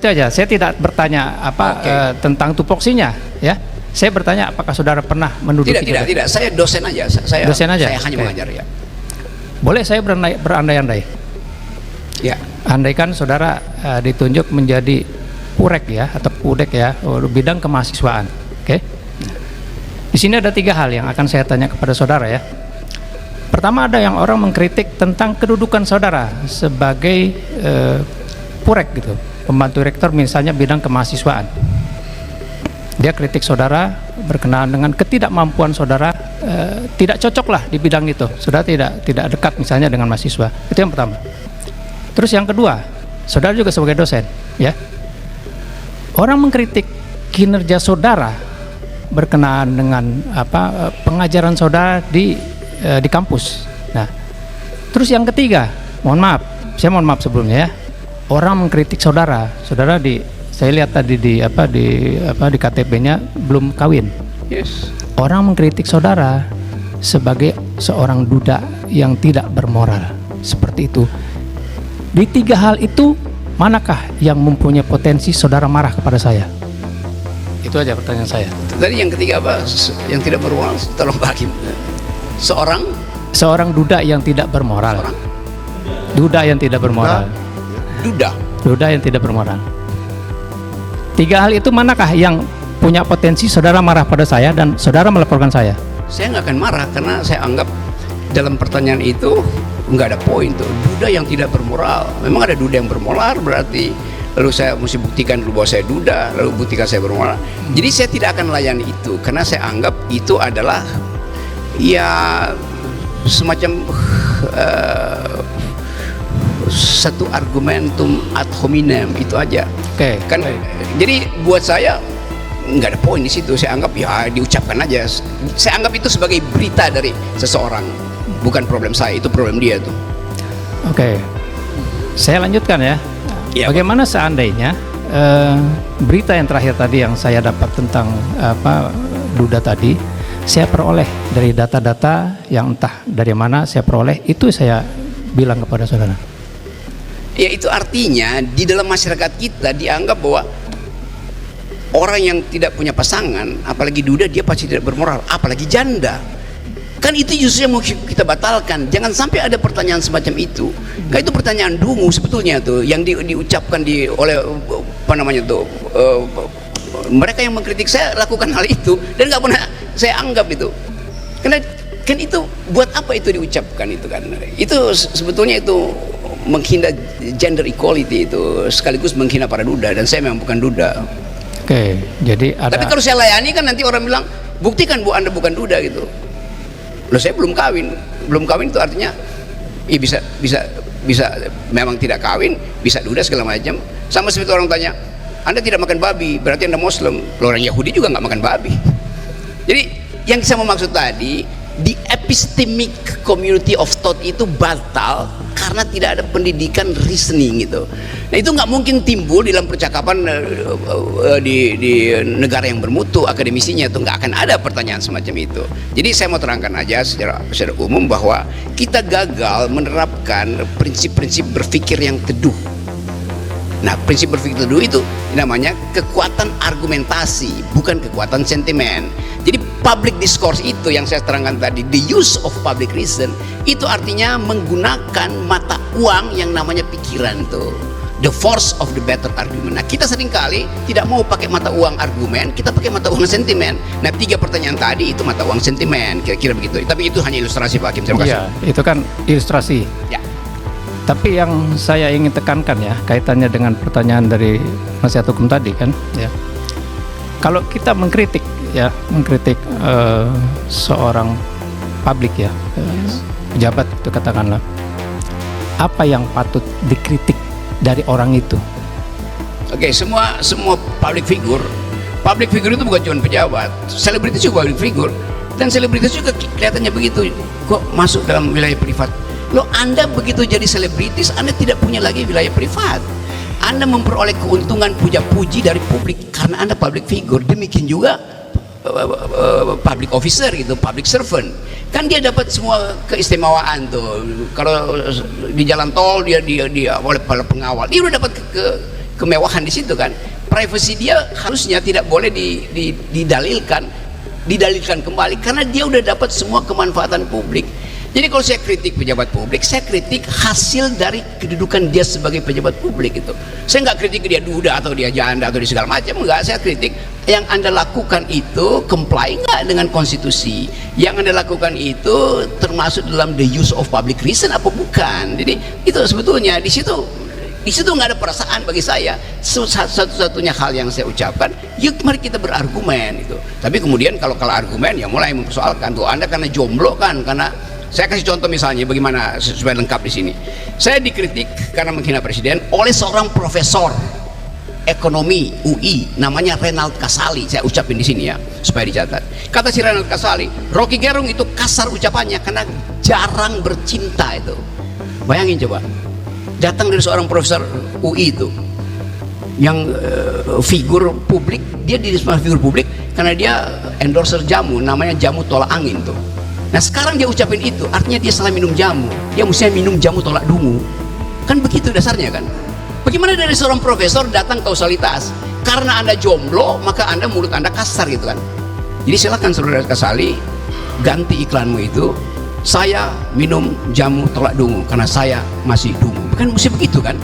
Itu aja. Saya tidak bertanya tentang tupoksinya, ya. Saya bertanya apakah saudara pernah menduduki? Tidak. Saya dosen aja. Saya hanya mengajar, ya. Boleh saya berandai-andai? Ya. Andaikan saudara ditunjuk menjadi purek, ya, atau pudek, ya, bidang kemahasiswaan. Oke. Di sini ada 3 hal yang akan saya tanya kepada saudara, ya. Pertama, ada yang orang mengkritik tentang kedudukan saudara sebagai purek, gitu, pembantu rektor misalnya bidang kemahasiswaan. Dia kritik saudara berkenaan dengan ketidakmampuan saudara, tidak cocok lah di bidang itu. Saudara tidak dekat misalnya dengan mahasiswa. Itu yang pertama. Terus yang kedua, saudara juga sebagai dosen, ya. Orang mengkritik kinerja saudara berkenaan dengan pengajaran saudara di kampus. Nah, terus yang ketiga, saya mohon maaf sebelumnya, ya. Orang mengkritik saudara saya lihat tadi di KTP-nya belum kawin. Yes. Orang mengkritik saudara sebagai seorang duda yang tidak bermoral. Seperti itu. Di 3 hal itu, manakah yang mempunyai potensi saudara marah kepada saya? Itu aja pertanyaan saya. Tadi yang ketiga apa? Yang tidak bermoral, tolong Pak Hakim. Seorang duda yang tidak bermoral. Duda yang tidak bermoral. Duda yang tidak bermoral. 3 hal itu manakah yang punya potensi saudara marah pada saya dan saudara melaporkan saya? Saya nggak akan marah karena saya anggap dalam pertanyaan itu nggak ada poin tuh. Duda yang tidak bermoral. Memang ada duda yang bermoral, berarti lalu saya mesti buktikan dulu bahwa saya duda, lalu buktikan saya bermoral. Jadi saya tidak akan melayani itu karena saya anggap itu adalah ya semacam satu argumentum ad hominem, itu aja. Oke. Kan jadi buat saya nggak ada poin di situ. Saya anggap ya diucapkan aja. Saya anggap itu sebagai berita dari seseorang, bukan problem saya, itu problem dia tuh. Oke. Saya lanjutkan, ya. Ya, bagaimana seandainya berita yang terakhir tadi yang saya dapat tentang duda tadi, saya peroleh dari data-data yang entah dari mana saya peroleh, itu saya bilang kepada saudara. Ya, itu artinya di dalam masyarakat kita dianggap bahwa orang yang tidak punya pasangan, apalagi duda, dia pasti tidak bermoral, apalagi janda. Kan itu justru yang mau kita batalkan. Jangan sampai ada pertanyaan semacam itu. Kan itu pertanyaan dungu sebetulnya tuh yang diucapkan oleh mereka yang mengkritik saya lakukan hal itu dan nggak pernah saya anggap itu. Karena kan itu buat apa itu diucapkan itu kan? Itu sebetulnya itu menghina gender equality, itu sekaligus menghina para duda, dan saya memang bukan duda. Oke, jadi ada. Tapi kalau saya layani kan nanti orang bilang buktikan Bu Anda bukan duda gitu. Loh, saya belum kawin itu artinya ya bisa memang tidak kawin, bisa duda segala macam. Sama seperti orang tanya, Anda tidak makan babi, berarti Anda Muslim. Loh, orang Yahudi juga nggak makan babi. Jadi yang saya mau maksud tadi, di epistemic community of thought itu batal karena tidak ada pendidikan reasoning gitu. Nah, itu nggak mungkin timbul dalam percakapan di negara yang bermutu akademisinya, itu nggak akan ada pertanyaan semacam itu. Jadi saya mau terangkan aja secara umum bahwa kita gagal menerapkan prinsip-prinsip berpikir yang teduh. Nah, prinsip berpikir teduh itu namanya kekuatan argumentasi, bukan kekuatan sentimen. Jadi public discourse itu yang saya terangkan tadi, the use of public reason, itu artinya menggunakan mata uang yang namanya pikiran tuh, the force of the better argument. Nah, kita seringkali tidak mau pakai mata uang argumen, kita pakai mata uang sentimen. Nah, 3 pertanyaan tadi itu mata uang sentimen, kira-kira begitu. Tapi itu hanya ilustrasi, Pak Hakim. Terima kasih. Iya, itu kan ilustrasi. Ya. Tapi yang saya ingin tekankan, ya, kaitannya dengan pertanyaan dari penasihat hukum tadi kan, ya. Kalau kita mengkritik seorang publik, ya, pejabat itu katakanlah, apa yang patut dikritik dari orang itu? Oke, semua public figure itu bukan cuma pejabat, selebritis juga public figure, dan selebritis juga kelihatannya begitu, kok masuk dalam wilayah privat. Loh, Anda begitu jadi selebritis, Anda tidak punya lagi wilayah privat. Anda memperoleh keuntungan puja-puji dari publik karena Anda public figure. Demikian juga public officer gitu, public servant. Kan dia dapat semua keistimewaan tuh. Kalau di jalan tol dia oleh para pengawal, dia udah dapat kemewahan di situ kan. Privasi dia harusnya tidak boleh didalilkan kembali karena dia udah dapat semua kemanfaatan publik. Jadi kalau saya kritik pejabat publik, saya kritik hasil dari kedudukan dia sebagai pejabat publik itu. Saya nggak kritik dia duda atau dia janda atau dia segala macam, enggak. Saya kritik yang Anda lakukan itu comply nggak dengan konstitusi. Yang Anda lakukan itu termasuk dalam the use of public reason apa bukan. Jadi itu sebetulnya di situ nggak ada perasaan bagi saya. Satu-satunya hal yang saya ucapkan, yuk mari kita berargumen itu. Tapi kemudian kalau kalah argumen ya mulai mempersoalkan tuh Anda karena jomblo kan, karena saya kasih contoh misalnya bagaimana supaya lengkap di sini. Saya dikritik karena menghina presiden oleh seorang profesor ekonomi UI namanya Renald Kasali. Saya ucapin di sini ya supaya dicatat. Kata si Renald Kasali, Rocky Gerung itu kasar ucapannya karena jarang bercinta itu. Bayangin coba, datang dari seorang profesor UI itu yang figur publik, dia jadi figur publik karena dia endorser jamu namanya jamu tolak angin tuh. Nah sekarang dia ucapin itu, artinya dia salah minum jamu. Dia mestinya minum jamu tolak dungu. Kan begitu dasarnya kan. Bagaimana dari seorang profesor datang kausalitas? Karena Anda jomblo, maka Anda mulut Anda kasar gitu kan. Jadi silakan saudara Kasali, ganti iklanmu itu, saya minum jamu tolak dungu karena saya masih dungu. Kan mesti begitu kan.